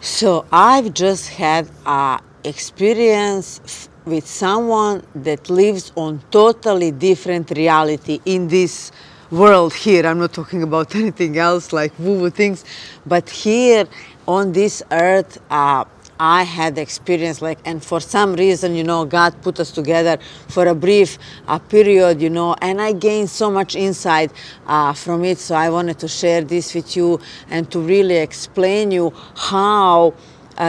So I've just had a experience with someone that lives on totally different reality in this world here. I'm not talking about anything else like woo-woo things, but here on this earth, I had experience like, and for some reason, you know, God put us together for a brief period, you know, and I gained so much insight from it. So I wanted to share this with you and to really explain you how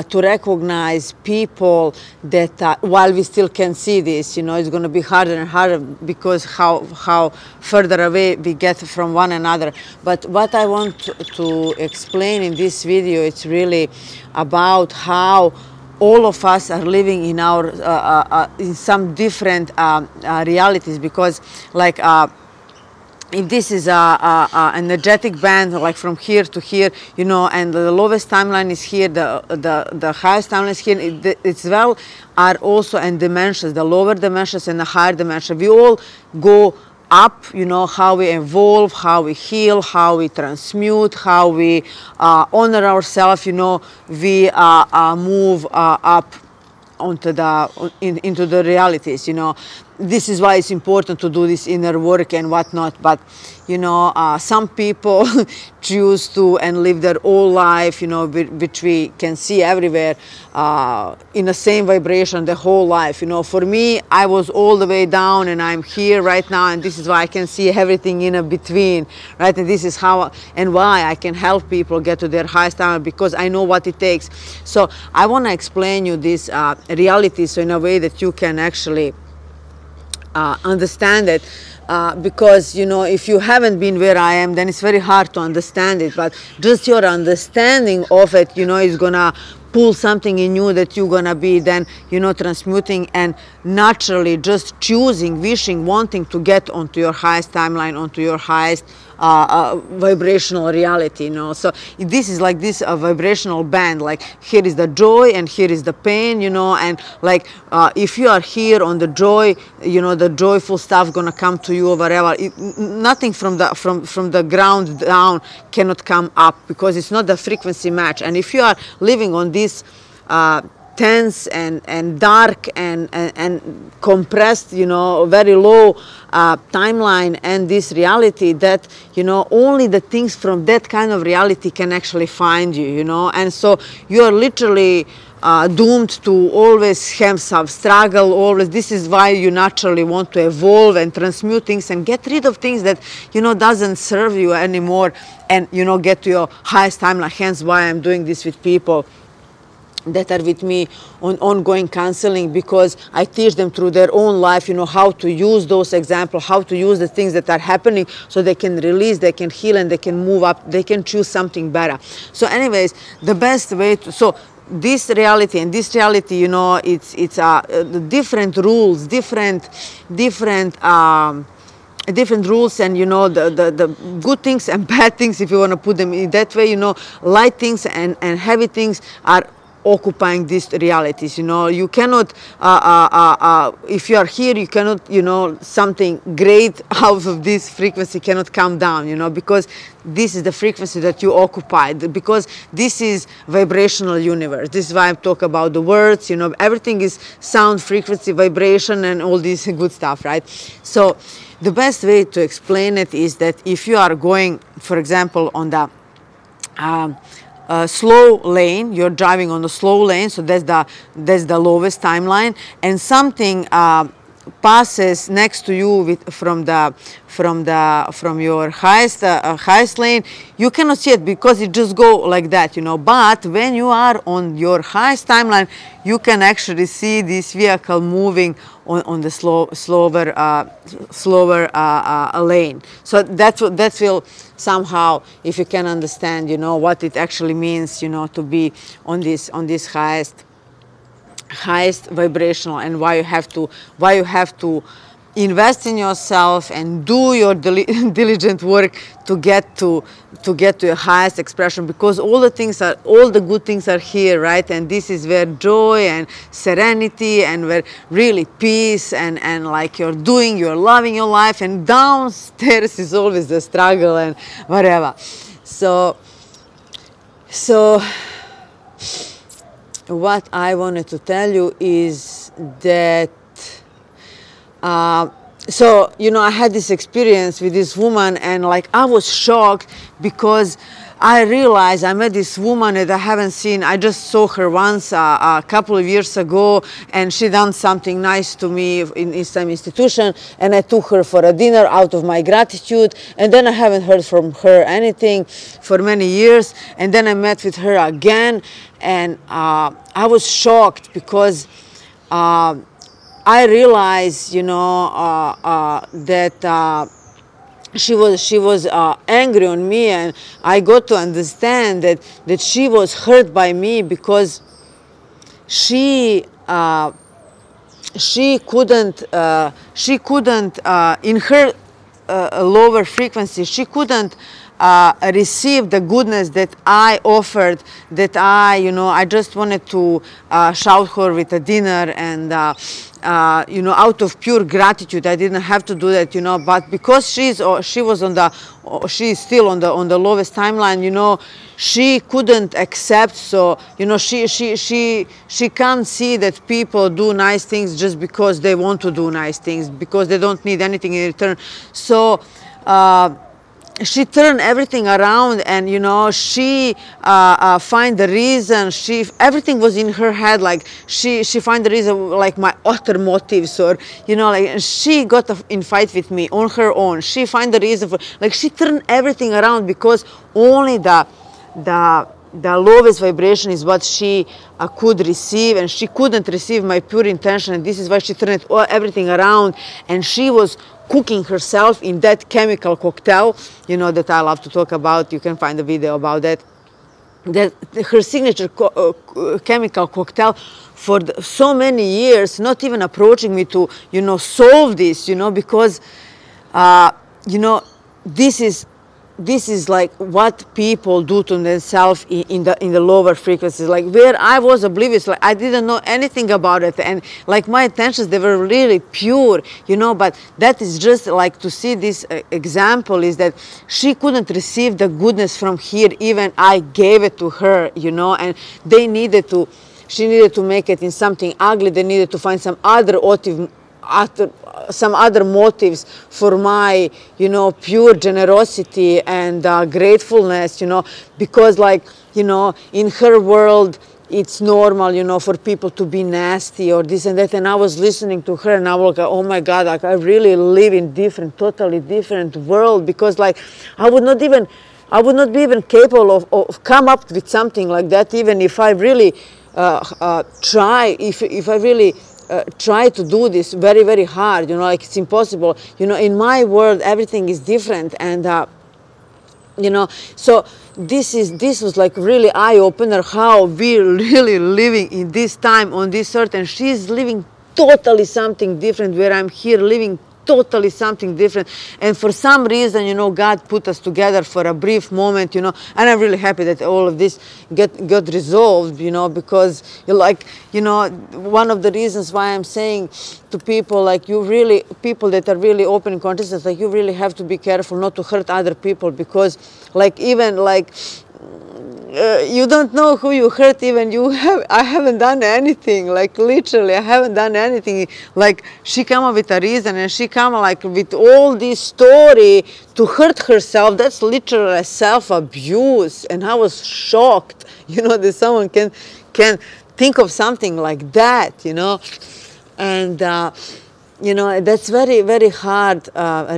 to recognize people that while we still can see this, you know, it's going to be harder and harder because how further away we get from one another. But what I want to explain in this video, it's really about how all of us are living in our in some different realities, because like if this is a energetic band, like from here to here, you know, and the lowest timeline is here, the highest timeline is here, it's well are also in dimensions, the lower dimensions and the higher dimension. We all go up, you know, how we evolve, how we heal, how we transmute, how we honor ourselves, you know, we move up onto into the realities, you know. This is why it's important to do this inner work and whatnot. But you know, some people choose to and live their whole life, you know, which we can see everywhere, in the same vibration the whole life. You know, for me, I was all the way down and I'm here right now, and this is why I can see everything in between, right? And this is how and why I can help people get to their highest power, because I know what it takes. So I want to explain you this reality, so in a way that you can actually understand it, because you know, if you haven't been where I am, then it's very hard to understand it. But just your understanding of it, you know, is gonna pull something in you that you're gonna be then, you know, transmuting and naturally just choosing, wishing, wanting to get onto your highest timeline, onto your highest vibrational reality, you know. So this is like this vibrational band, like here is the joy and here is the pain, you know, and like if you are here on the joy, you know, the joyful stuff gonna come to you or whatever. Nothing from the ground down cannot come up, because it's not the frequency match. And if you are living on this tense and dark and compressed, you know, very low timeline, and this reality that, you know, only the things from that kind of reality can actually find you, you know. And so you are literally doomed to always have some struggle, always. This is why you naturally want to evolve and transmute things and get rid of things that, you know, doesn't serve you anymore, and, you know, get to your highest timeline. Hence why I'm doing this with people that are with me on ongoing counseling, because I teach them through their own life, you know, how to use those examples, how to use the things that are happening, so they can release, they can heal, and they can move up, they can choose something better. So anyways, the best way to, so this reality and this reality, you know, it's different rules, different rules, and you know, the good things and bad things, if you want to put them in that way, you know, light things and heavy things are occupying these realities. You know, you cannot if you are here, you cannot, you know, something great out of this frequency cannot come down, you know, because this is the frequency that you occupy, because this is vibrational universe. This is why I talk about the words, you know, everything is sound, frequency, vibration, and all this good stuff, right? So the best way to explain it is that if you are going, for example, on the slow lane, you're driving on the slow lane, so that's the lowest timeline, and something passes next to you from your highest lane, you cannot see it because it just go like that, you know. But when you are on your highest timeline, you can actually see this vehicle moving on the slower lane. So that will somehow, if you can understand, you know, what it actually means, you know, to be on this highest vibrational, and why you have to invest in yourself and do your diligent work to get to your highest expression, because all the good things are here, right? And this is where joy and serenity and where really peace and like you're loving your life, and downstairs is always the struggle and whatever. So what I wanted to tell you is that so I had this experience with this woman, and like I was shocked because I realized I met this woman that I haven't seen. I just saw her once a couple of years ago, and she done something nice to me in some institution, and I took her for a dinner out of my gratitude, and then I haven't heard from her anything for many years, and then I met with her again, and I was shocked because I realized, that she was angry on me, and I got to understand that she was hurt by me because she couldn't in her lower frequency, she couldn't receive the goodness that I offered, that I just wanted to shout her with a dinner, and out of pure gratitude. I didn't have to do that, but because she's still on the lowest timeline, she couldn't accept. So she can't see that people do nice things just because they want to do nice things, because they don't need anything in return. So she turned everything around, and she find the reason. Everything was in her head, like she find the reason, like my utter motives, or like she got in fight with me on her own. She find the reason for, like, she turned everything around because only the lowest vibration is what she could receive, and she couldn't receive my pure intention, and this is why she turned everything around, and she was cooking herself in that chemical cocktail, that I love to talk about. You can find a video about that. That her signature chemical cocktail for so many years, not even approaching me to, solve this, because, this is like what people do to themselves in the lower frequencies, like where I was oblivious, like I didn't know anything about it, and like my intentions, they were really pure, but that is just like to see this example is that she couldn't receive the goodness from here, even I gave it to her, and she needed to make it in something ugly. They needed to find some other motives for my, pure generosity and gratefulness, because like, in her world, it's normal, for people to be nasty or this and that. And I was listening to her, and I was like, oh my God, like I really live in totally different world, because like I would not be even capable of come up with something like that, even if I really try, if I really try to do this very, very hard, like it's impossible. In my world, everything is different, and so this was like really eye-opener how we're really living in this time on this earth, and she's living totally something different, where I'm here living totally something different. And for some reason, God put us together for a brief moment, and I'm really happy that all of this got resolved, because one of the reasons why I'm saying to people, like people that are really open in consciousness, like you really have to be careful not to hurt other people, because like even like you don't know who you hurt. Even I haven't done anything, like literally I haven't done anything. Like she come up with a reason, and she come like with all this story to hurt herself. That's literally self-abuse, and I was shocked, that someone can think of something like that, and that's very, very hard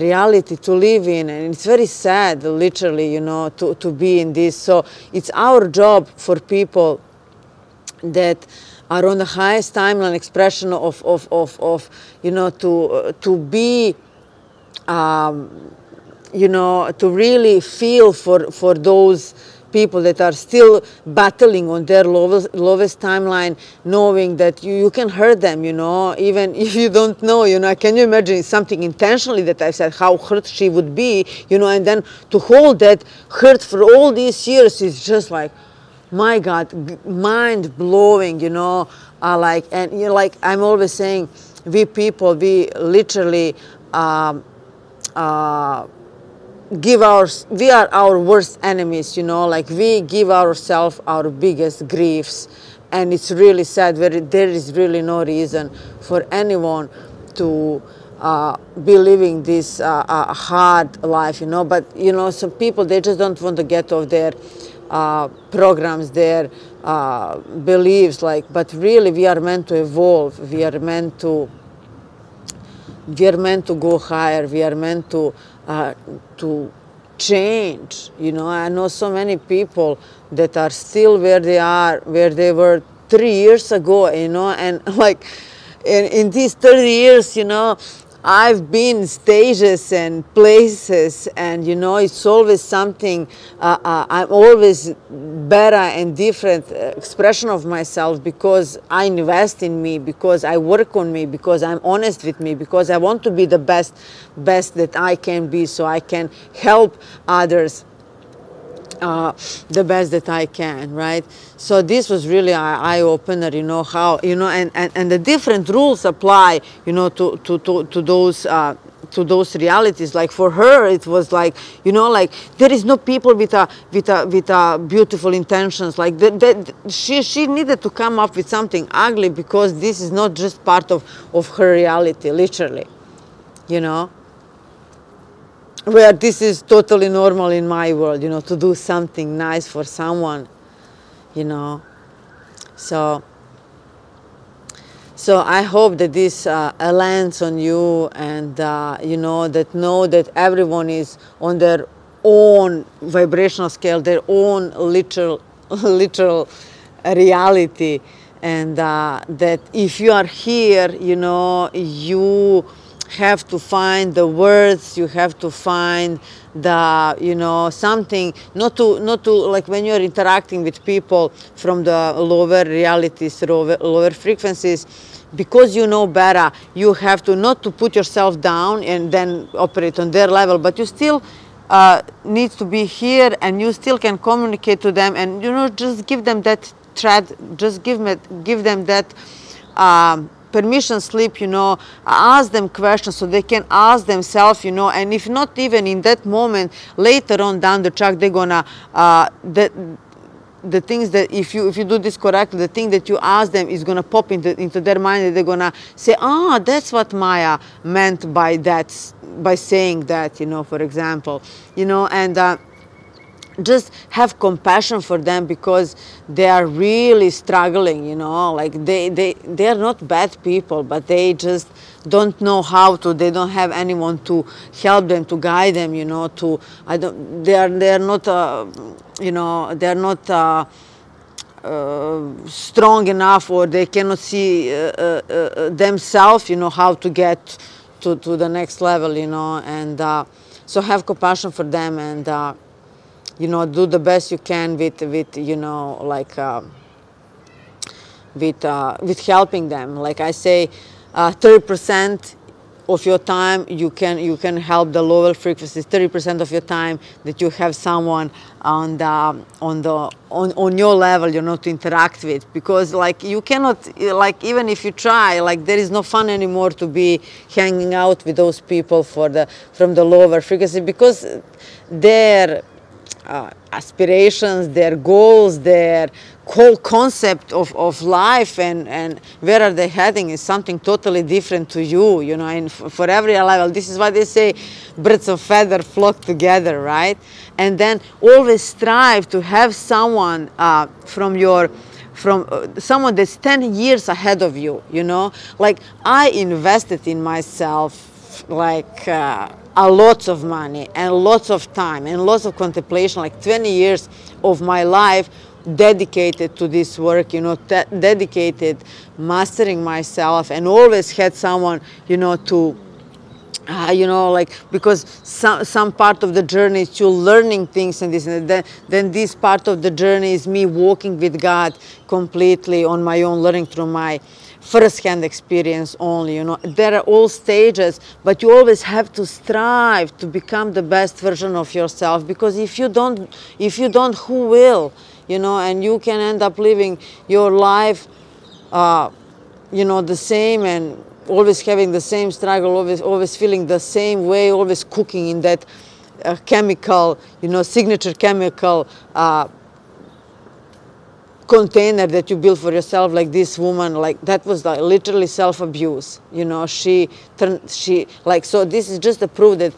reality to live in, and it's very sad, literally, to be in this. So it's our job for people that are on the highest timeline expression of to be, to really feel for those people that are still battling on their lowest timeline, knowing that you can hurt them, even if you don't know, Can you imagine something intentionally that I said, how hurt she would be, and then to hold that hurt for all these years is just like, my God, mind blowing, like, and like I'm always saying, we people, we literally we are our worst enemies, you know, like we give ourselves our biggest griefs, and it's really sad. There is really no reason for anyone to be living this hard life, you know. But you know, some people, they just don't want to get off their programs, their beliefs, like. But really, we are meant to evolve. We are meant to go higher. We are meant to change. You know, I know so many people that are still where they were 3 years ago. You know, and like in these 30 years, you know, I've been stages and places, and you know, it's always something. I'm always better and different expression of myself, because I invest in me, because I work on me, because I'm honest with me, because I want to be the best that I can be, so I can help others the best that I can, right? So this was really an eye-opener, you know, how, you know, and the different rules apply, you know, to those realities. Like for her, it was like, you know, like there is no people with a beautiful intentions. Like she needed to come up with something ugly, because this is not just part of her reality, literally, you know. Where this is totally normal in my world, you know, to do something nice for someone, you know. So I hope that this lands on you, and you know that everyone is on their own vibrational scale, their own literal reality, and that if you are here, you know, you have to find the words, you have to find the, you know, something, not to like when you're interacting with people from the lower realities, lower frequencies, because you know better, you have to not to put yourself down and then operate on their level, but you still need to be here, and you still can communicate to them, and you know, just give them that thread, just give them that permission slip, you know, ask them questions so they can ask themselves, you know, and if not even in that moment, later on down the track, they're gonna, the things that if you do this correctly, the thing that you ask them is gonna pop into their mind, and they're gonna say, ah, that's what Maya meant by that, by saying that, you know, for example, you know, and just have compassion for them, because they are really struggling, you know, like they are not bad people, but they just don't know how to, they don't have anyone to help them, to guide them, you know, they are not, you know, they are not strong enough, or they cannot see themselves, you know, how to get to the next level, you know, and so have compassion for them, and you know, do the best you can with you know, like with helping them. Like I say, 30% of your time you can help the lower frequencies. 30% of your time that you have someone on your level, you know, to interact with, because like you cannot, like even if you try, like there is no fun anymore to be hanging out with those people from the lower frequency, because their aspirations, their goals, their whole concept of life, and where are they heading is something totally different to you, you know, and for every level. This is why they say birds of feather flock together, right? And then always strive to have someone someone that's 10 years ahead of you, you know. Like I invested in myself, like a lots of money and lots of time and lots of contemplation, like 20 years of my life dedicated to this work, you know, dedicated mastering myself, and always had someone, you know, to you know, like, because some part of the journey is you learning things and this, and then this part of the journey is me walking with God completely on my own, learning through my first-hand experience only, you know. There are all stages, but you always have to strive to become the best version of yourself, because if you don't, who will, you know, and you can end up living your life, you know, the same, and always having the same struggle, always feeling the same way, always cooking in that chemical, signature chemical container that you built for yourself, like this woman, like that was like literally self-abuse. So this is just a proof that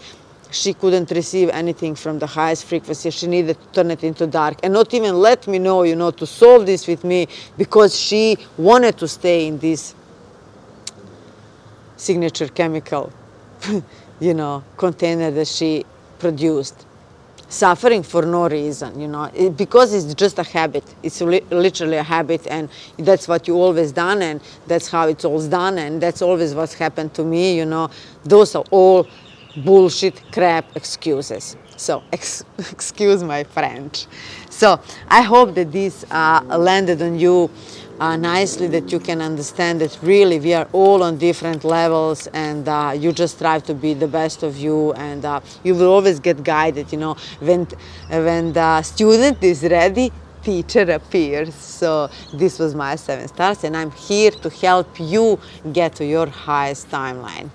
she couldn't receive anything from the highest frequency. She needed to turn it into dark and not even let me know, to solve this with me, because she wanted to stay in this signature chemical, container that she produced. Suffering for no reason, because it's just a habit. It's literally a habit, and that's what you always done, and that's how it's always done, and that's always what's happened to me, Those are all bullshit, crap excuses. So, excuse my French. So, I hope that this landed on you nicely, that you can understand that really we are all on different levels, and you just strive to be the best of you, and you will always get guided. When the student is ready, teacher appears. So this was Maya 7 Stars, and I'm here to help you get to your highest timeline.